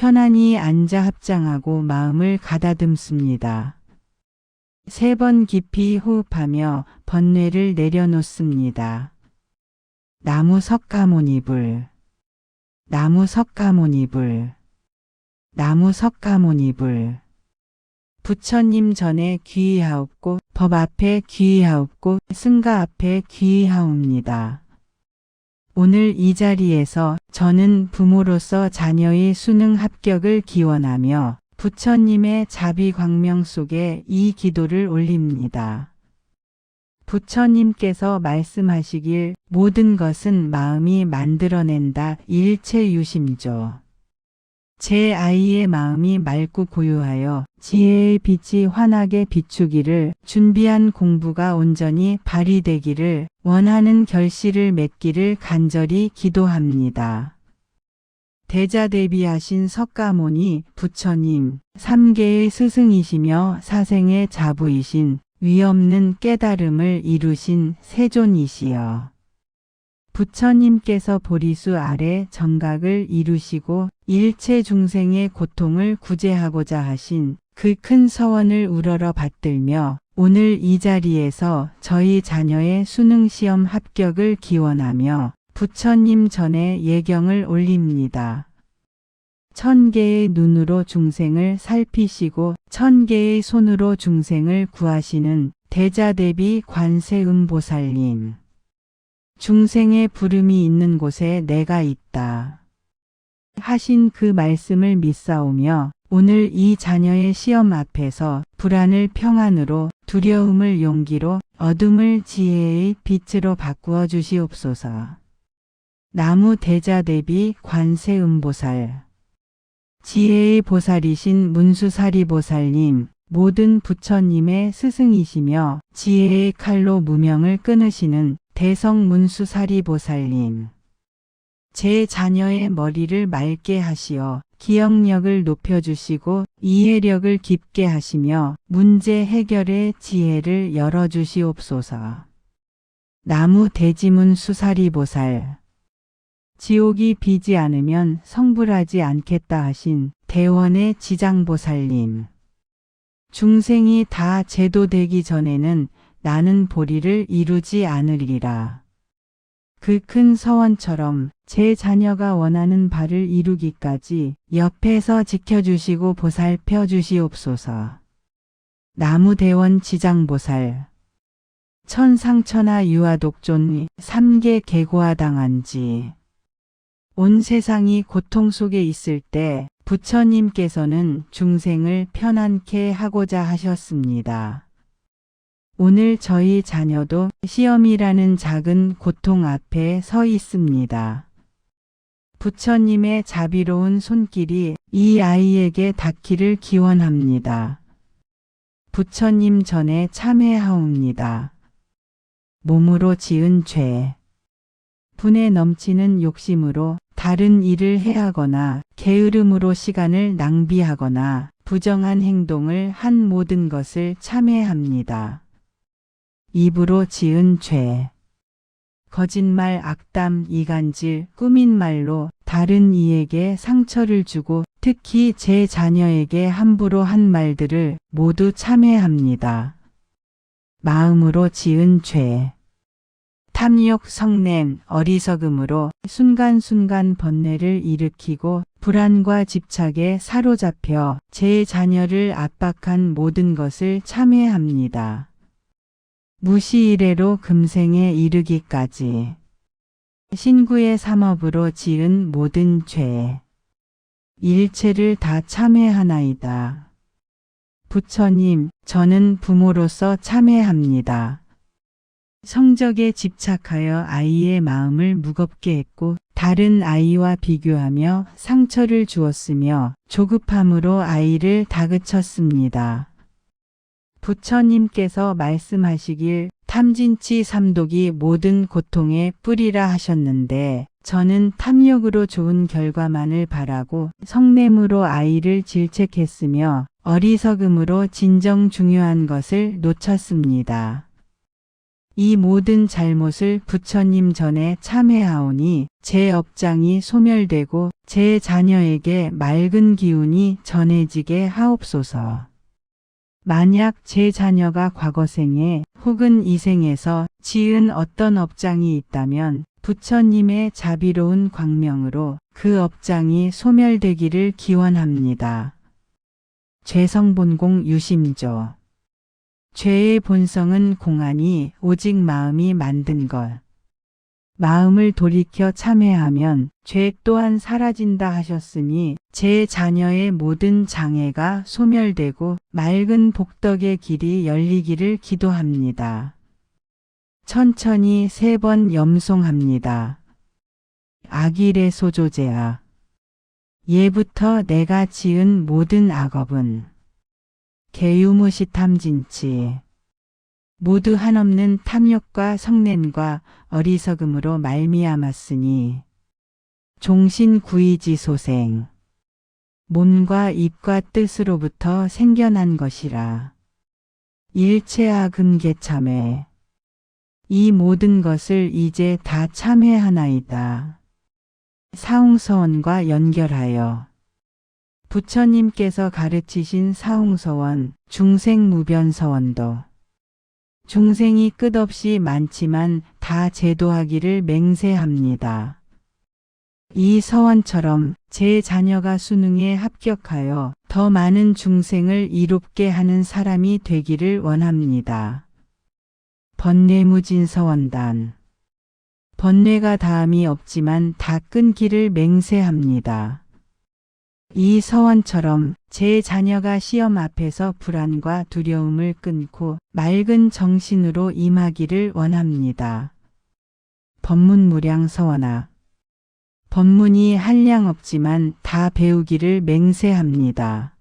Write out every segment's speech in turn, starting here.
편안히 앉아 합장하고 마음을 가다듬습니다. 3번 깊이 호흡하며 번뇌를 내려놓습니다. 나무 석가모니불, 나무 석가모니불, 나무 석가모니불. 부처님 전에 귀의하옵고 법 앞에 귀의하옵고 승가 앞에 귀의하옵니다. 오늘 이 자리에서 저는 부모로서 자녀의 수능 합격을 기원하며 부처님의 자비 광명 속에 이 기도를 올립니다. 부처님께서 말씀하시길 모든 것은 마음이 만들어낸다 일체유심조. 제 아이의 마음이 맑고 고요하여 지혜의 빛이 환하게 비추기를 준비한 공부가 온전히 발휘되기를 원하는 결실을 맺기를 간절히 기도합니다. 대자대비하신 석가모니 부처님, 3계의 스승이시며 사생의 자부이신 위없는 깨달음을 이루신 세존이시여. 부처님께서 보리수 아래 정각을 이루시고 일체 중생의 고통을 구제하고자 하신 그 큰 서원을 우러러 받들며 오늘 이 자리에서 저희 자녀의 수능시험 합격을 기원하며 부처님 전에 예경을 올립니다. 1000개의 눈으로 중생을 살피시고 1000개의 손으로 중생을 구하시는 대자대비 관세음보살님. 중생의 부름이 있는 곳에 내가 있다. 하신 그 말씀을 믿사오며 오늘 이 자녀의 시험 앞에서 불안을 평안으로 두려움을 용기로 어둠을 지혜의 빛으로 바꾸어 주시옵소서. 나무 대자대비 관세음보살. 지혜의 보살이신 문수사리보살님, 모든 부처님의 스승이시며 지혜의 칼로 무명을 끊으시는 대성문수사리보살님. 제 자녀의 머리를 맑게 하시어 기억력을 높여주시고 이해력을 깊게 하시며 문제 해결의 지혜를 열어주시옵소서. 나무 대지문수사리보살. 지옥이 비지 않으면 성불하지 않겠다 하신 대원의 지장보살님. 중생이 다 제도되기 전에는 나는 보리를 이루지 않으리라. 그 큰 서원처럼 제 자녀가 원하는 바를 이루기까지 옆에서 지켜주시고 보살펴 주시옵소서. 나무대원 지장보살. 천상천하 유아독존 3계 계고아당한지. 온 세상이 고통 속에 있을 때 부처님께서는 중생을 편안케 하고자 하셨습니다. 오늘 저희 자녀도 시험이라는 작은 고통 앞에 서 있습니다. 부처님의 자비로운 손길이 이 아이에게 닿기를 기원합니다. 부처님 전에 참회하옵니다. 몸으로 지은 죄. 분에 넘치는 욕심으로 다른 일을 해하거나 게으름으로 시간을 낭비하거나 부정한 행동을 한 모든 것을 참회합니다. 입으로 지은 죄. 거짓말, 악담, 이간질, 꾸민 말로 다른 이에게 상처를 주고 특히 제 자녀에게 함부로 한 말들을 모두 참회합니다. 마음으로 지은 죄. 탐욕, 성냄, 어리석음으로 순간순간 번뇌를 일으키고 불안과 집착에 사로잡혀 제 자녀를 압박한 모든 것을 참회합니다. 무시이래로 금생에 이르기까지. 신구의 삼업으로 지은 모든 죄. 일체를 다 참회하나이다. 부처님, 저는 부모로서 참회합니다. 성적에 집착하여 아이의 마음을 무겁게 했고 다른 아이와 비교하며 상처를 주었으며 조급함으로 아이를 다그쳤습니다. 부처님께서 말씀하시길 탐진치 삼독이 모든 고통의 뿌리라 하셨는데 저는 탐욕으로 좋은 결과만을 바라고 성냄으로 아이를 질책했으며 어리석음으로 진정 중요한 것을 놓쳤습니다. 이 모든 잘못을 부처님 전에 참회하오니 제 업장이 소멸되고 제 자녀에게 맑은 기운이 전해지게 하옵소서. 만약 제 자녀가 과거생에 혹은 이생에서 지은 어떤 업장이 있다면 부처님의 자비로운 광명으로 그 업장이 소멸되기를 기원합니다. 죄성본공 유심조. 죄의 본성은 공하니 오직 마음이 만든 것. 마음을 돌이켜 참회하면 죄 또한 사라진다 하셨으니 제 자녀의 모든 장애가 소멸되고 맑은 복덕의 길이 열리기를 기도합니다. 천천히 3번 염송합니다. 악일의 소조제아. 예부터 내가 지은 모든 악업은 개유무시 탐진치. 모두 한없는 탐욕과 성냄과 어리석음으로 말미암았으니 종신구이지 소생. 몸과 입과 뜻으로부터 생겨난 것이라. 일체악음 개참회. 이 모든 것을 이제 다 참회하나이다. 사홍서원과 연결하여 부처님께서 가르치신 사홍서원, 중생무변서원도 중생이 끝없이 많지만 다 제도하기를 맹세합니다. 이 서원처럼 제 자녀가 수능에 합격하여 더 많은 중생을 이롭게 하는 사람이 되기를 원합니다. 번뇌무진서원단. 번뇌가 다함이 없지만 다 끊기를 맹세합니다. 이 서원처럼 제 자녀가 시험 앞에서 불안과 두려움을 끊고 맑은 정신으로 임하기를 원합니다. 법문무량서원아. 법문이 한량 없지만 다 배우기를 맹세합니다.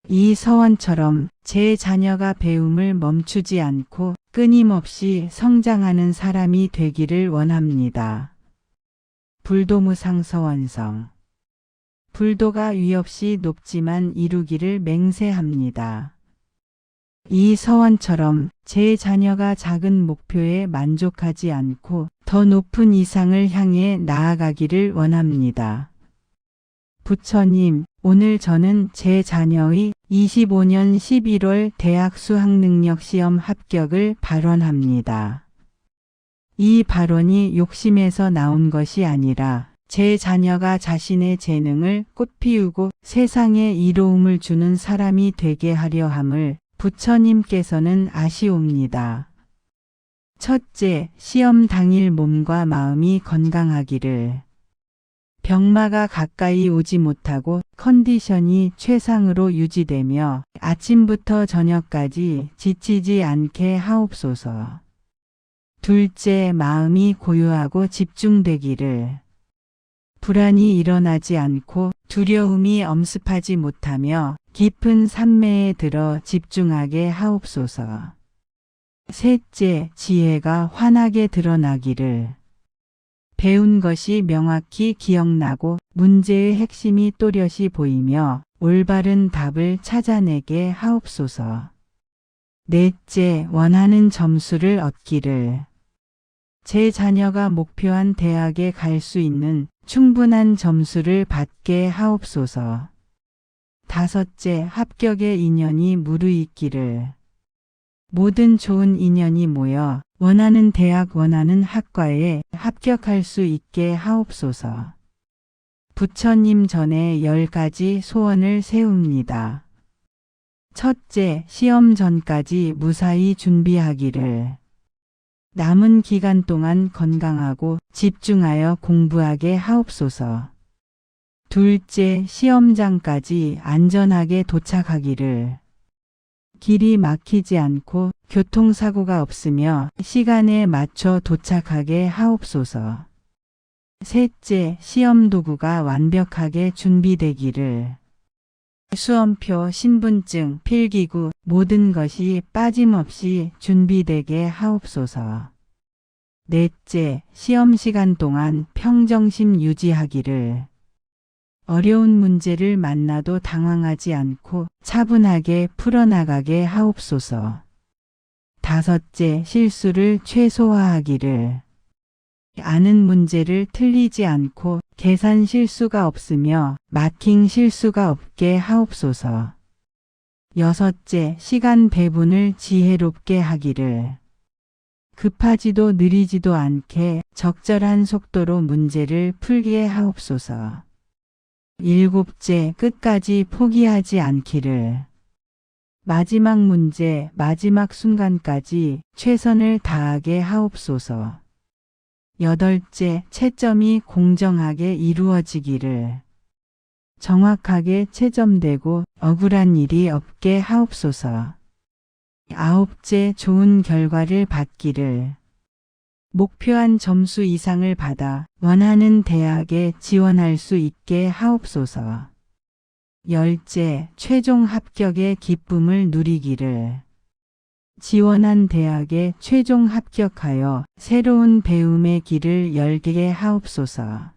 이 서원처럼 제 자녀가 배움을 멈추지 않고 끊임없이 성장하는 사람이 되기를 원합니다. 불도무상서원성. 불도가 위없이 높지만 이루기를 맹세합니다. 이 서원처럼 제 자녀가 작은 목표에 만족하지 않고 더 높은 이상을 향해 나아가기를 원합니다. 부처님, 오늘 저는 제 자녀의 25년 11월 대학 수학능력시험 합격을 발언합니다. 이 발언이 욕심에서 나온 것이 아니라 제 자녀가 자신의 재능을 꽃피우고 세상에 이로움을 주는 사람이 되게 하려 함을 부처님께서는 아시옵니다. 첫째, 시험 당일 몸과 마음이 건강하기를. 병마가 가까이 오지 못하고 컨디션이 최상으로 유지되며 아침부터 저녁까지 지치지 않게 하옵소서. 둘째, 마음이 고요하고 집중되기를. 불안이 일어나지 않고 두려움이 엄습하지 못하며 깊은 산매에 들어 집중하게 하옵소서. 셋째, 지혜가 환하게 드러나기를. 배운 것이 명확히 기억나고 문제의 핵심이 또렷이 보이며 올바른 답을 찾아내게 하옵소서. 넷째, 원하는 점수를 얻기를. 제 자녀가 목표한 대학에 갈 수 있는 충분한 점수를 받게 하옵소서. 다섯째, 합격의 인연이 무르익기를. 모든 좋은 인연이 모여 원하는 대학 원하는 학과에 합격할 수 있게 하옵소서. 부처님 전에 10가지 소원을 세웁니다. 첫째, 시험 전까지 무사히 준비하기를. 남은 기간 동안 건강하고 집중하여 공부하게 하옵소서. 둘째, 시험장까지 안전하게 도착하기를. 길이 막히지 않고 교통사고가 없으며 시간에 맞춰 도착하게 하옵소서. 셋째, 시험 도구가 완벽하게 준비되기를. 수험표, 신분증, 필기구 모든 것이 빠짐없이 준비되게 하옵소서. 넷째, 시험 시간 동안 평정심 유지하기를. 어려운 문제를 만나도 당황하지 않고 차분하게 풀어나가게 하옵소서. 5째, 실수를 최소화하기를. 아는 문제를 틀리지 않고 계산 실수가 없으며 마킹 실수가 없게 하옵소서. 6째, 시간 배분을 지혜롭게 하기를. 급하지도 느리지도 않게 적절한 속도로 문제를 풀게 하옵소서. 7째, 끝까지 포기하지 않기를. 마지막 문제, 마지막 순간까지 최선을 다하게 하옵소서. 8째, 채점이 공정하게 이루어지기를. 정확하게 채점되고 억울한 일이 없게 하옵소서. 9째, 좋은 결과를 받기를. 목표한 점수 이상을 받아 원하는 대학에 지원할 수 있게 하옵소서. 10째, 최종 합격의 기쁨을 누리기를. 지원한 대학에 최종 합격하여 새로운 배움의 길을 열게 하옵소서.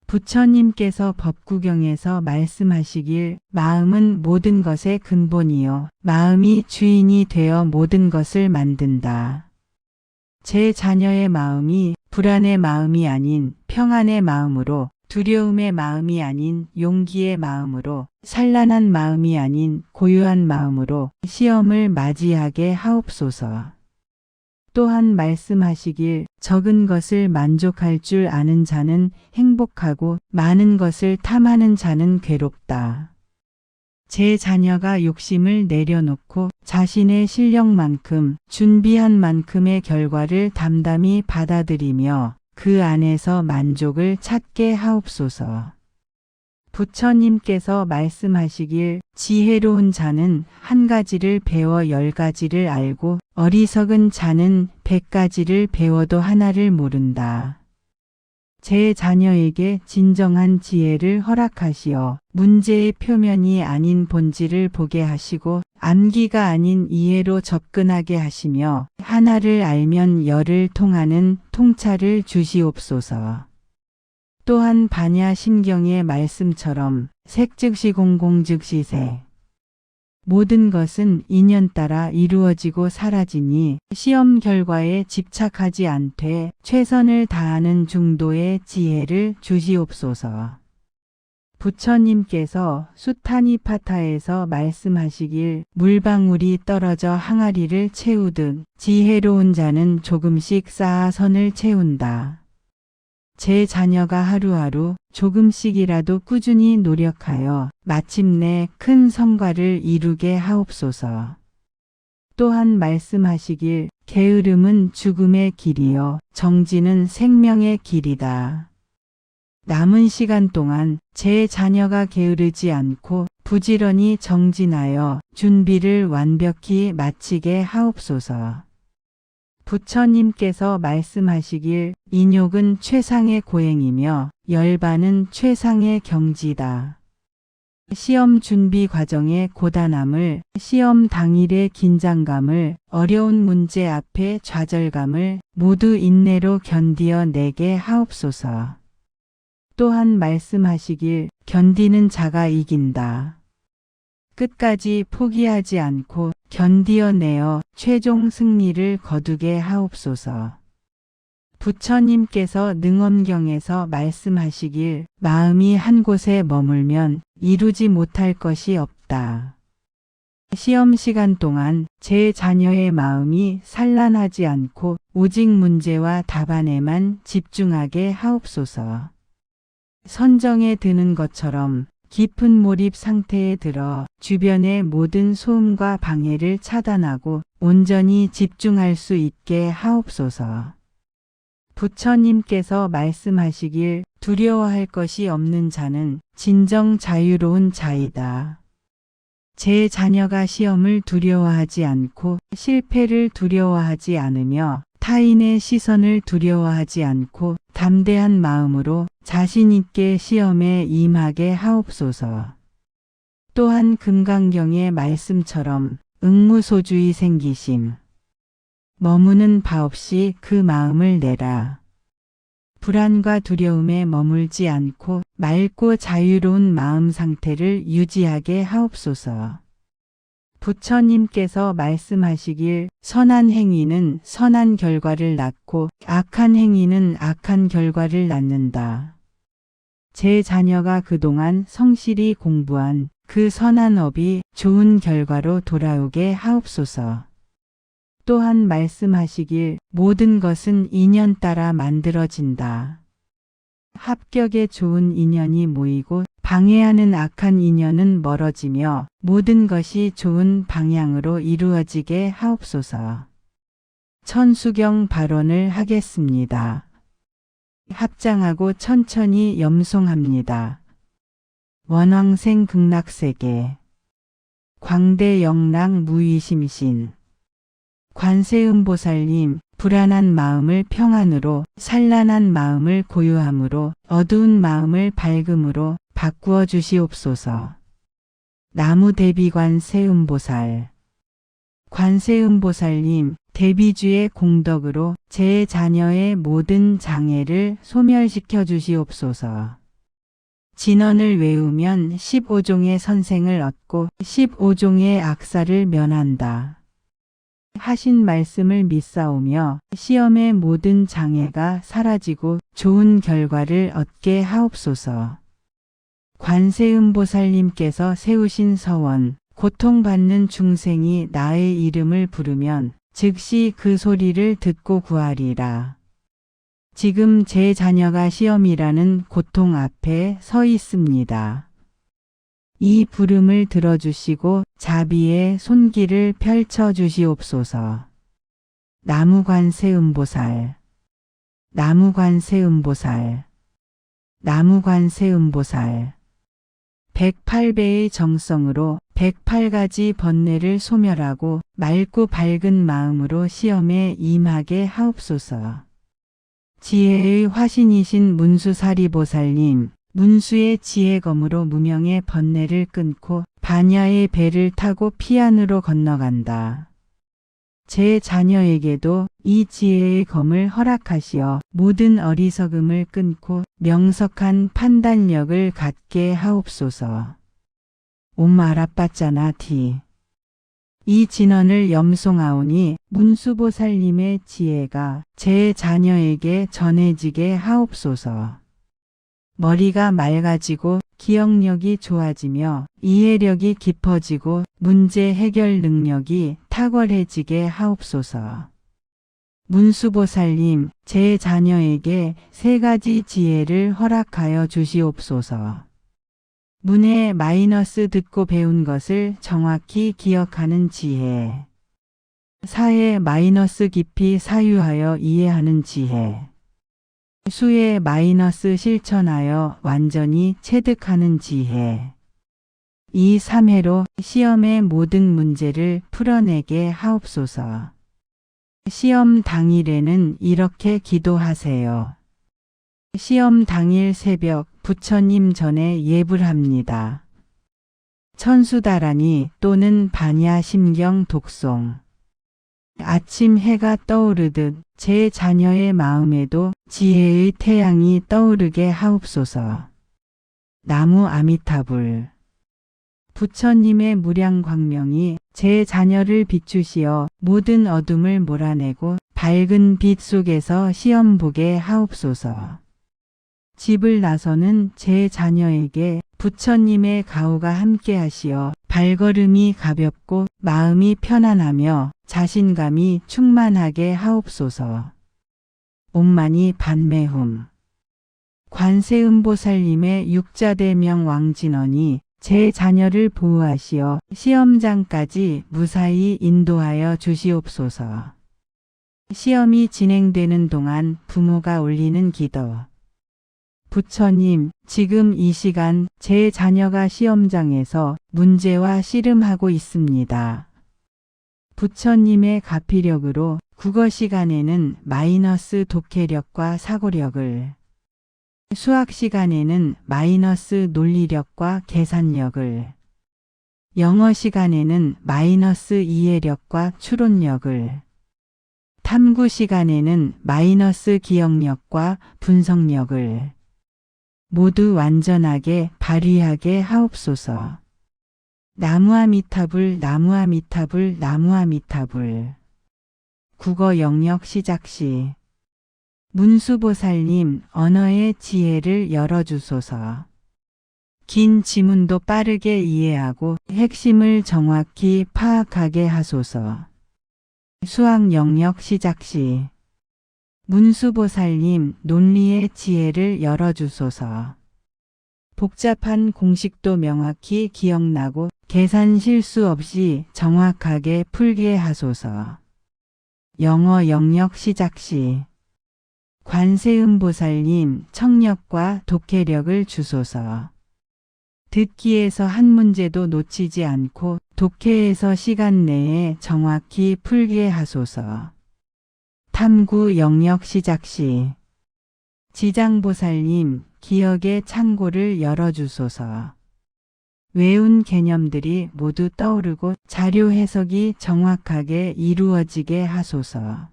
부처님께서 법구경에서 말씀하시길 마음은 모든 것의 근본이요 마음이 주인이 되어 모든 것을 만든다. 제 자녀의 마음이 불안의 마음이 아닌 평안의 마음으로, 두려움의 마음이 아닌 용기의 마음으로, 산란한 마음이 아닌 고요한 마음으로 시험을 맞이하게 하옵소서. 또한 말씀하시길 적은 것을 만족할 줄 아는 자는 행복하고 많은 것을 탐하는 자는 괴롭다. 제 자녀가 욕심을 내려놓고 자신의 실력만큼 준비한 만큼의 결과를 담담히 받아들이며 그 안에서 만족을 찾게 하옵소서. 부처님께서 말씀하시길 지혜로운 자는 한 가지를 배워 10가지를 알고 어리석은 자는 100가지를 배워도 하나를 모른다. 제 자녀에게 진정한 지혜를 허락하시어 문제의 표면이 아닌 본질을 보게 하시고 암기가 아닌 이해로 접근하게 하시며 하나를 알면 10을 통하는 통찰을 주시옵소서. 또한 반야심경의 말씀처럼 색즉시 공공즉시 색. 모든 것은 인연 따라 이루어지고 사라지니 시험 결과에 집착하지 않되 최선을 다하는 중도의 지혜를 주시옵소서. 부처님께서 수타니파타에서 말씀하시길 물방울이 떨어져 항아리를 채우듯 지혜로운 자는 조금씩 쌓아 선을 채운다. 제 자녀가 하루하루 조금씩이라도 꾸준히 노력하여 마침내 큰 성과를 이루게 하옵소서. 또한 말씀하시길 게으름은 죽음의 길이요 정진은 생명의 길이다. 남은 시간 동안 제 자녀가 게으르지 않고 부지런히 정진하여 준비를 완벽히 마치게 하옵소서. 부처님께서 말씀하시길 인욕은 최상의 고행이며 열반은 최상의 경지다. 시험 준비 과정의 고단함을, 시험 당일의 긴장감을, 어려운 문제 앞의 좌절감을 모두 인내로 견디어 내게 하옵소서. 또한 말씀하시길 견디는 자가 이긴다. 끝까지 포기하지 않고 견디어내어 최종 승리를 거두게 하옵소서. 부처님께서 능엄경에서 말씀하시길 마음이 한 곳에 머물면 이루지 못할 것이 없다. 시험 시간 동안 제 자녀의 마음이 산란하지 않고 오직 문제와 답안에만 집중하게 하옵소서. 선정에 드는 것처럼 깊은 몰입 상태에 들어 주변의 모든 소음과 방해를 차단하고 온전히 집중할 수 있게 하옵소서. 부처님께서 말씀하시길 두려워할 것이 없는 자는 진정 자유로운 자이다. 제 자녀가 시험을 두려워하지 않고 실패를 두려워하지 않으며 타인의 시선을 두려워하지 않고 담대한 마음으로 자신 있게 시험에 임하게 하옵소서. 또한 금강경의 말씀처럼 응무소주의 생기심. 머무는 바 없이 그 마음을 내라. 불안과 두려움에 머물지 않고 맑고 자유로운 마음 상태를 유지하게 하옵소서. 부처님께서 말씀하시길 선한 행위는 선한 결과를 낳고 악한 행위는 악한 결과를 낳는다. 제 자녀가 그동안 성실히 공부한 그 선한 업이 좋은 결과로 돌아오게 하옵소서. 또한 말씀하시길 모든 것은 인연 따라 만들어진다. 합격에 좋은 인연이 모이고 방해하는 악한 인연은 멀어지며 모든 것이 좋은 방향으로 이루어지게 하옵소서. 천수경 발언을 하겠습니다. 합장하고 천천히 염송합니다. 원왕생 극락세계 광대영랑 무의심신 관세음보살님, 불안한 마음을 평안으로, 산란한 마음을 고요함으로, 어두운 마음을 밝음으로 바꾸어 주시옵소서. 나무대비관세음보살 관세음보살님, 대비주의 공덕으로 제 자녀의 모든 장애를 소멸시켜 주시옵소서. 진언을 외우면 15종의 선생을 얻고 15종의 악사를 면한다. 하신 말씀을 믿사오며 시험의 모든 장애가 사라지고 좋은 결과를 얻게 하옵소서. 관세음보살님께서 세우신 서원, 고통받는 중생이 나의 이름을 부르면 즉시 그 소리를 듣고 구하리라. 지금 제 자녀가 시험이라는 고통 앞에 서 있습니다. 이 부름을 들어주시고 자비의 손길을 펼쳐 주시옵소서. 나무관세음보살 나무관세음보살 나무관세음보살 108배의 정성으로 108가지 번뇌를 소멸하고 맑고 밝은 마음으로 시험에 임하게 하옵소서. 지혜의 화신이신 문수사리보살님, 문수의 지혜검으로 무명의 번뇌를 끊고 반야의 배를 타고 피안으로 건너간다. 제 자녀에게도 이 지혜의 검을 허락하시어 모든 어리석음을 끊고 명석한 판단력을 갖게 하옵소서. 옴아라빠짜나티. 이 진언을 염송하오니 문수보살님의 지혜가 제 자녀에게 전해지게 하옵소서. 머리가 맑아지고 기억력이 좋아지며 이해력이 깊어지고 문제 해결 능력이 탁월해지게 하옵소서. 문수보살님, 제 자녀에게 3가지 지혜를 허락하여 주시옵소서. 문에 마이너스 듣고 배운 것을 정확히 기억하는 지혜. 사에 마이너스 깊이 사유하여 이해하는 지혜. 수에 마이너스 실천하여 완전히 체득하는 지혜. 이 3회로 시험의 모든 문제를 풀어내게 하옵소서. 시험 당일에는 이렇게 기도하세요. 시험 당일 새벽 부처님 전에 예불합니다. 천수다라니 또는 반야심경 독송. 아침 해가 떠오르듯 제 자녀의 마음에도 지혜의 태양이 떠오르게 하옵소서. 나무 아미타불. 부처님의 무량 광명이 제 자녀를 비추시어 모든 어둠을 몰아내고 밝은 빛 속에서 시험 보게 하옵소서. 집을 나서는 제 자녀에게 부처님의 가호가 함께하시어 발걸음이 가볍고 마음이 편안하며 자신감이 충만하게 하옵소서. 옴마니 반매훔. 관세음보살님의 육자대명 왕진언이 제 자녀를 보호하시어 시험장까지 무사히 인도하여 주시옵소서. 시험이 진행되는 동안 부모가 올리는 기도. 부처님, 지금 이 시간 제 자녀가 시험장에서 문제와 씨름하고 있습니다. 부처님의 가피력으로 국어 시간에는 마이너스 독해력과 사고력을, 수학 시간에는 마이너스 논리력과 계산력을, 영어 시간에는 마이너스 이해력과 추론력을, 탐구 시간에는 마이너스 기억력과 분석력을 모두 완전하게 발휘하게 하옵소서. 나무아미타불 나무아미타불 나무아미타불. 국어 영역 시작시. 문수보살님, 언어의 지혜를 열어주소서. 긴 지문도 빠르게 이해하고 핵심을 정확히 파악하게 하소서. 수학 영역 시작시. 문수보살님, 논리의 지혜를 열어주소서. 복잡한 공식도 명확히 기억나고 계산 실수 없이 정확하게 풀게 하소서. 영어 영역 시작시. 관세음보살님, 청력과 독해력을 주소서. 듣기에서 한 문제도 놓치지 않고 독해에서 시간 내에 정확히 풀게 하소서. 탐구 영역 시작시. 지장보살님, 기억의 창고를 열어주소서. 외운 개념들이 모두 떠오르고 자료 해석이 정확하게 이루어지게 하소서.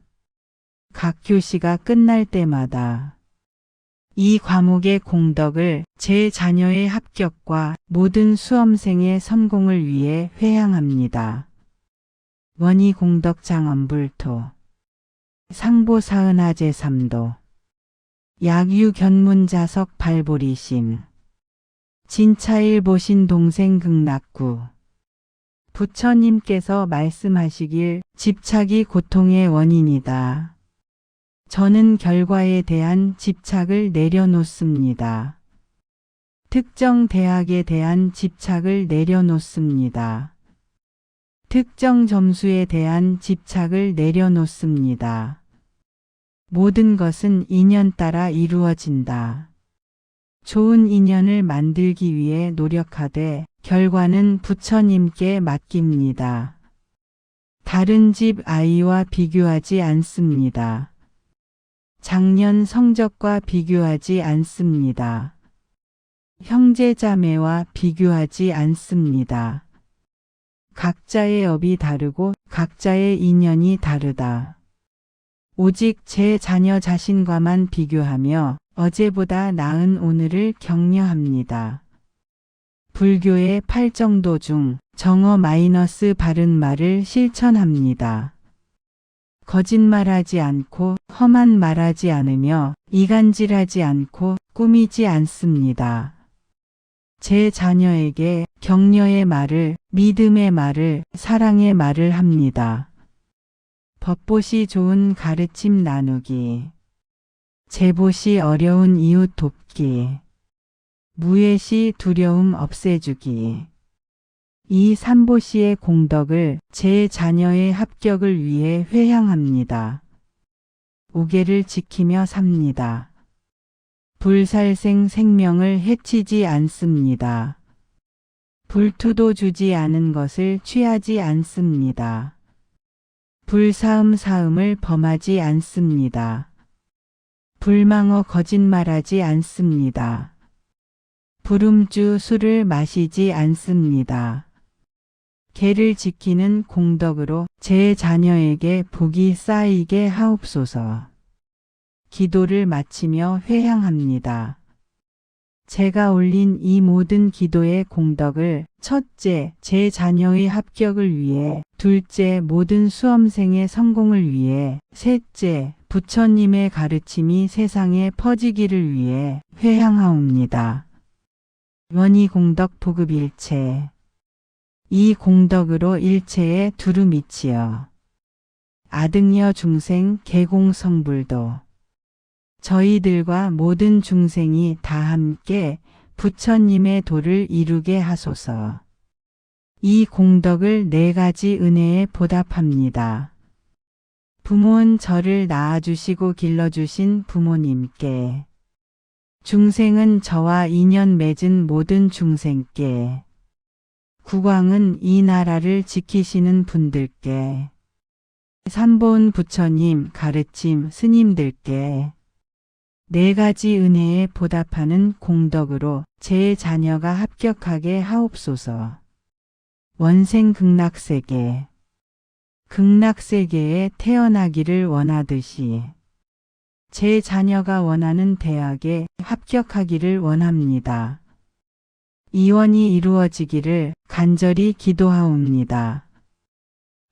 각 교시가 끝날 때마다 이 과목의 공덕을 제 자녀의 합격과 모든 수험생의 성공을 위해 회향합니다. 원희 공덕장 엄불토. 상보사은하 제3도. 약유 견문자석 발보리심. 진차일 보신 동생 극락구. 부처님께서 말씀하시길 집착이 고통의 원인이다. 저는 결과에 대한 집착을 내려놓습니다. 특정 대학에 대한 집착을 내려놓습니다. 특정 점수에 대한 집착을 내려놓습니다. 모든 것은 인연 따라 이루어진다. 좋은 인연을 만들기 위해 노력하되 결과는 부처님께 맡깁니다. 다른 집 아이와 비교하지 않습니다. 작년 성적과 비교하지 않습니다. 형제자매와 비교하지 않습니다. 각자의 업이 다르고 각자의 인연이 다르다. 오직 제 자녀 자신과만 비교하며 어제보다 나은 오늘을 격려합니다. 불교의 8정도 중 정어 마이너스 바른 말을 실천합니다. 거짓말하지 않고 험한 말하지 않으며 이간질하지 않고 꾸미지 않습니다. 제 자녀에게 격려의 말을, 믿음의 말을, 사랑의 말을 합니다. 법봇이 좋은 가르침 나누기. 제봇이 어려운 이웃 돕기. 무예시 두려움 없애주기. 이 삼보시의 공덕을 제 자녀의 합격을 위해 회향합니다. 우계를 지키며 삽니다. 불살생 생명을 해치지 않습니다. 불투도 주지 않은 것을 취하지 않습니다. 불사음 사음을 범하지 않습니다. 불망어 거짓말하지 않습니다. 불음주 술을 마시지 않습니다. 계를 지키는 공덕으로 제 자녀에게 복이 쌓이게 하옵소서. 기도를 마치며 회향합니다. 제가 올린 이 모든 기도의 공덕을 첫째, 제 자녀의 합격을 위해, 둘째, 모든 수험생의 성공을 위해, 셋째, 부처님의 가르침이 세상에 퍼지기를 위해 회향하옵니다. 원희 공덕 보급일체. 이 공덕으로 일체에 두루미치어 아등여 중생 개공성불도. 저희들과 모든 중생이 다 함께 부처님의 도를 이루게 하소서. 이 공덕을 4가지 은혜에 보답합니다. 부모는 저를 낳아주시고 길러주신 부모님께, 중생은 저와 인연 맺은 모든 중생께, 국왕은 이 나라를 지키시는 분들께, 삼보은 부처님 가르침 스님들께 4가지 은혜에 보답하는 공덕으로 제 자녀가 합격하게 하옵소서. 원생 극락세계. 극락세계에 태어나기를 원하듯이 제 자녀가 원하는 대학에 합격하기를 원합니다. 이원이 이루어지기를 간절히 기도하옵니다.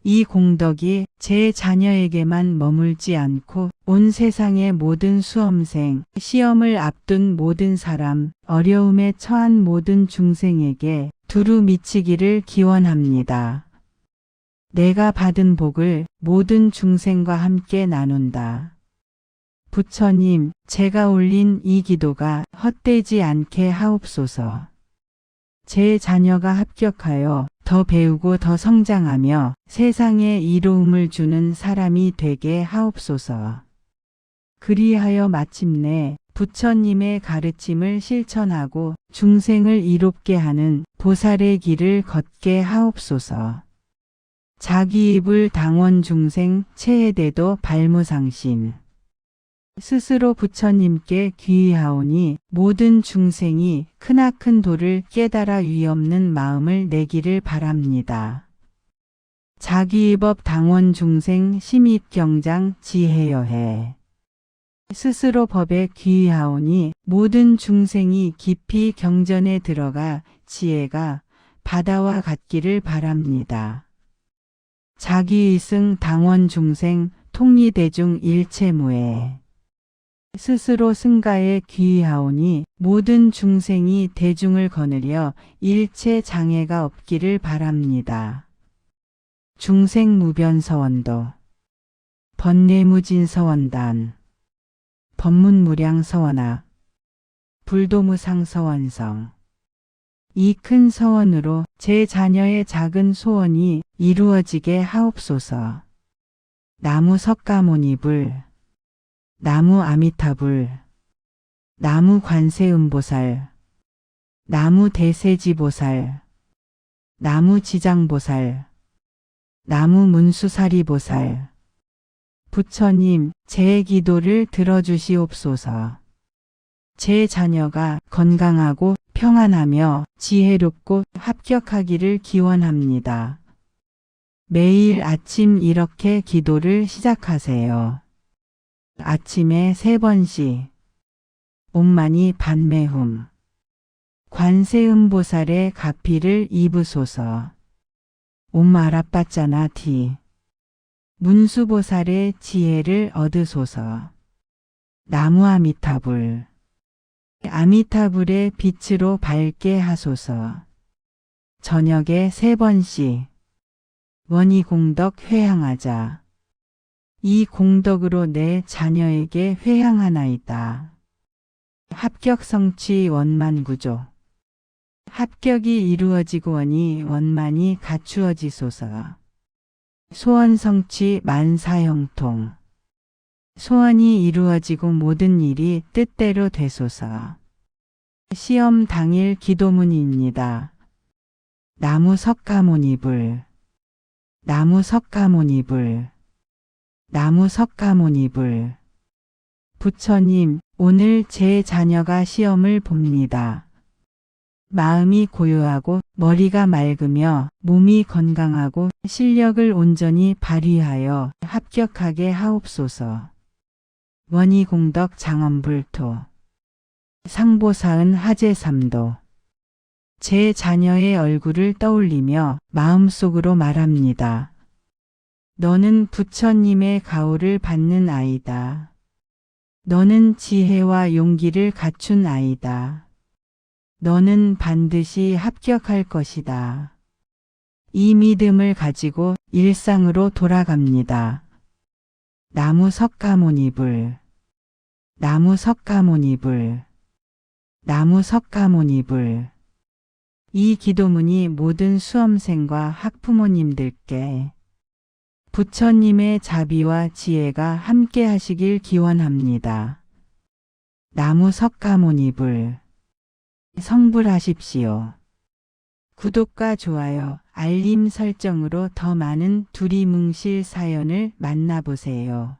이 공덕이 제 자녀에게만 머물지 않고 온 세상의 모든 수험생, 시험을 앞둔 모든 사람, 어려움에 처한 모든 중생에게 두루 미치기를 기원합니다. 내가 받은 복을 모든 중생과 함께 나눈다. 부처님, 제가 올린 이 기도가 헛되지 않게 하옵소서. 제 자녀가 합격하여 더 배우고 더 성장하며 세상에 이로움을 주는 사람이 되게 하옵소서. 그리하여 마침내 부처님의 가르침을 실천하고 중생을 이롭게 하는 보살의 길을 걷게 하옵소서. 자기 입을 당원 중생 체해대도 발무상심. 스스로 부처님께 귀의하오니 모든 중생이 크나큰 도를 깨달아 위없는 마음을 내기를 바랍니다. 자기의법 당원 중생 심입경장 지혜여해. 스스로 법에 귀의하오니 모든 중생이 깊이 경전에 들어가 지혜가 바다와 같기를 바랍니다. 자기의승 당원 중생 통리대중 일체무에. 스스로 승가에 귀의하오니 모든 중생이 대중을 거느려 일체 장애가 없기를 바랍니다. 중생무변서원도, 번뇌무진서원단, 법문무량서원학, 불도무상서원성. 이 큰 서원으로 제 자녀의 작은 소원이 이루어지게 하옵소서. 나무 석가모니불, 나무 아미타불, 나무 관세음보살, 나무 대세지보살, 나무 지장보살, 나무 문수사리보살. 부처님, 제 기도를 들어주시옵소서. 제 자녀가 건강하고 평안하며 지혜롭고 합격하기를 기원합니다. 매일 아침 이렇게 기도를 시작하세요. 아침에 3번씩. 옴마니 반매훔. 관세음보살의 가피를 입으소서. 옴마라빠짜나티. 문수보살의 지혜를 얻으소서. 나무 아미타불. 아미타불의 빛으로 밝게 하소서. 저녁에 3번씩. 원이공덕 회향하자. 이 공덕으로 내 자녀에게 회향하나이다. 합격성취 원만구조. 합격이 이루어지고니 원만이 갖추어지소서. 소원성취 만사형통. 소원이 이루어지고 모든 일이 뜻대로 되소서. 시험 당일 기도문입니다. 나무 석가모니불. 나무 석가모니불. 나무 석가모니불. 부처님, 오늘 제 자녀가 시험을 봅니다. 마음이 고요하고 머리가 맑으며 몸이 건강하고 실력을 온전히 발휘하여 합격하게 하옵소서. 원이공덕 장엄불토. 상보사은 하제삼도. 제 자녀의 얼굴을 떠올리며 마음속으로 말합니다. 너는 부처님의 가호를 받는 아이다. 너는 지혜와 용기를 갖춘 아이다. 너는 반드시 합격할 것이다. 이 믿음을 가지고 일상으로 돌아갑니다. 나무 석가모니불. 나무 석가모니불. 나무 석가모니불. 이 기도문이 모든 수험생과 학부모님들께 부처님의 자비와 지혜가 함께 하시길 기원합니다. 나무 석가모니불. 성불하십시오. 구독과 좋아요, 알림 설정으로 더 많은 두리뭉실 사연을 만나보세요.